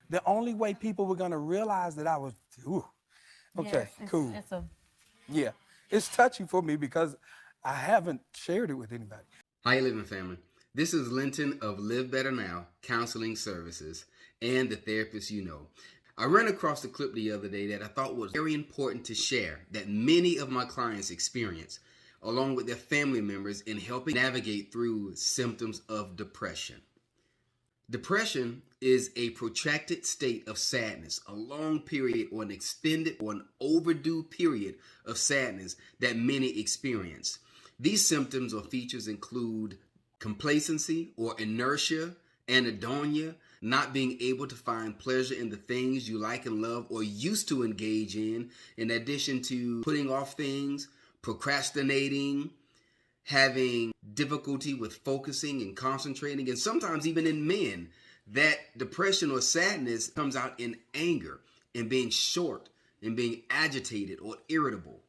the only way people were gonna realize that I was, okay, cool. Yeah, it's touchy for me because I haven't shared it with anybody. How you living, family? This is Linton of Live.Better.Now Counseling Services and the therapist you know. I ran across a clip the other day that I thought was very important to share that many of my clients experience, along with their family members, in helping navigate through symptoms of depression. Depression is a protracted state of sadness, a long period or an extended or an overdue period of sadness that many experience. These symptoms or features include complacency or inertia, anhedonia, not being able to find pleasure in the things you like and love or used to engage in addition to putting off things, procrastinating, having difficulty with focusing and concentrating, and sometimes even in men, that depression or sadness comes out in anger and being short and being agitated or irritable.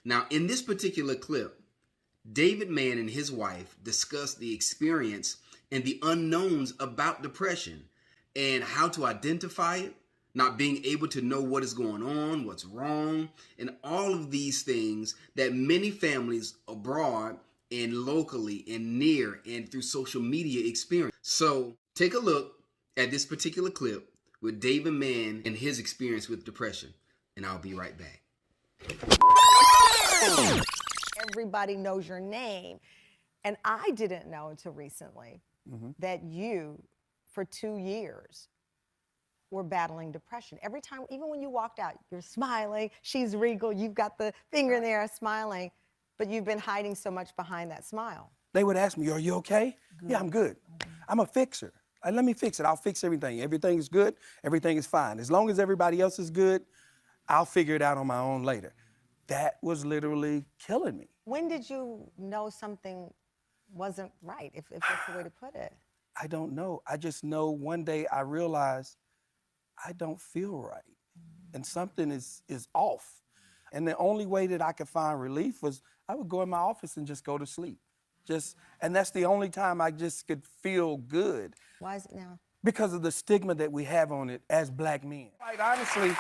Now, in this particular clip, David Mann and his wife discussed the experience and the unknowns about depression and how to identify it, not being able to know what is going on, what's wrong, and all of these things that many families abroad and locally and near and through social media experience. So take a look at this particular clip with David Mann and his experience with depression, and I'll be right back. Everybody knows your name. And I didn't know until recently that you, for 2 years, were battling depression. Every time, even when you walked out, you're smiling, she's regal, you've got the finger in there smiling, but you've been hiding so much behind that smile. They would ask me, are you okay? Good. Yeah, I'm good. I'm a fixer. Let me fix it. I'll fix everything. Everything is good. Everything is fine. As long as everybody else is good, I'll figure it out on my own later. That was literally killing me. When did you know something wasn't right, if that's the way to put it? I don't know. I just know one day I realized I don't feel right. And something is off. And the only way that I could find relief was I would go in my office and just go to sleep. And that's the only time I just could feel good. Why is it now? Because of the stigma that we have on it as black men. Quite honestly,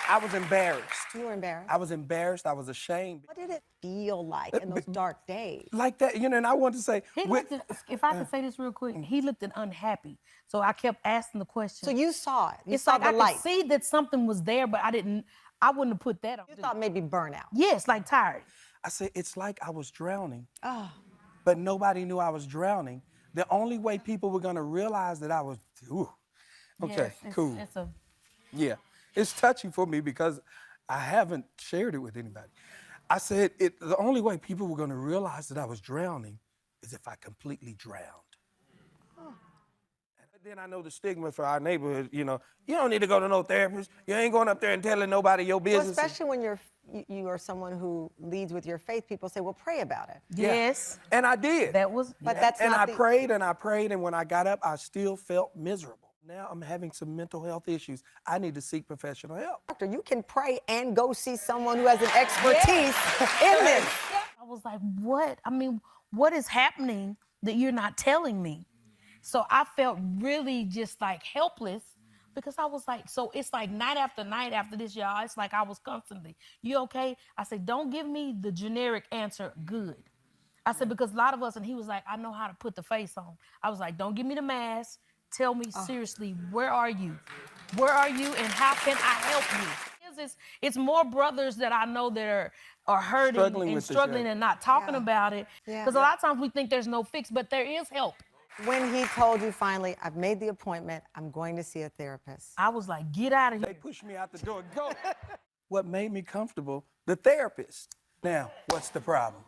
I was embarrassed. You were embarrassed? I was embarrassed. I was ashamed. What did it feel like in those dark days? Like that, and I wanted to say... if I could say this real quick, he looked unhappy. So I kept asking the question. So you saw it? You it's saw like the light. I could see that something was there, but I wouldn't have put that on. You thought maybe burnout? Yes, like tired. I said, it's like I was drowning, Oh. but nobody knew I was drowning. The only way people were gonna realize that I was, okay, cool. Yeah, it's touchy for me because I haven't shared it with anybody. I said, the only way people were gonna realize that I was drowning is if I completely drowned. Then I know the stigma for our neighborhood, you don't need to go to no therapist. You ain't going up there and telling nobody your business. Well, especially when you are someone who leads with your faith, people say, well, pray about it. Yes. Yeah. And I did. But that's and not I prayed and I prayed, and when I got up, I still felt miserable. Now I'm having some mental health issues. I need to seek professional help. Doctor, you can pray and go see someone who has an expertise in this. I was like, what? I mean, what is happening that you're not telling me? So I felt really just like helpless because I was like, so it's like night after this, y'all. It's like I was constantly, you okay? I said, don't give me the generic answer, good. I said, because a lot of us, and he was like, I know how to put the face on. I was like, don't give me the mask. Tell me seriously, where are you? Where are you and how can I help you? It's more brothers that I know that are hurting and struggling and not talking about it. Because a lot of times we think there's no fix, but there is help. When he told you finally, I've made the appointment, I'm going to see a therapist. I was like, get out of here. They pushed me out the door, go. What made me comfortable? The therapist. Now, what's the problem?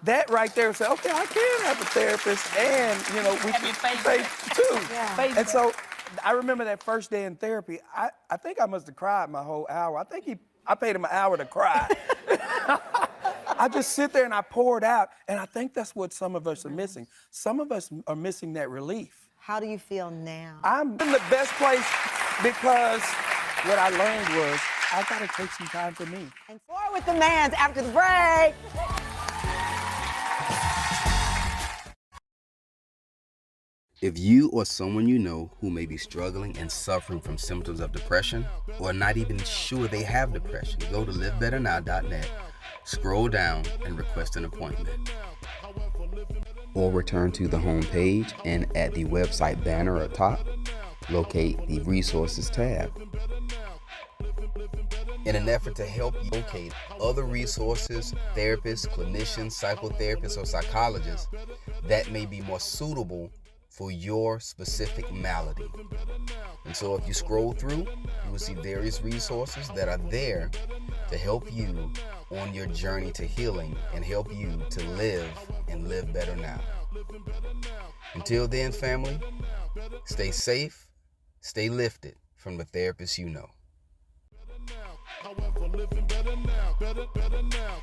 That right there said, okay, I can have a therapist and, we can faith too. Yeah. And so I remember that first day in therapy, I think I must have cried my whole hour. I paid him an hour to cry. I just sit there and I pour it out, and I think that's what some of us are missing. Some of us are missing that relief. How do you feel now? I'm in the best place because what I learned was I gotta take some time for me. And more with the Manns after the break. If you or someone you know who may be struggling and suffering from symptoms of depression, or not even sure they have depression, go to 𝗕𝗃𝗃𝗍𝗃.net, scroll down and request an appointment. Or return to the home page and at the website banner or top, locate the resources tab. In an effort to help you locate other resources, therapists, clinicians, psychotherapists, or psychologists that may be more suitable for your specific malady. And so if you scroll through, you will see various resources that are there to help you on your journey to healing and help you to live and live better now. Until then, family, stay safe, stay lifted from the therapist you know. However, living better now, better now.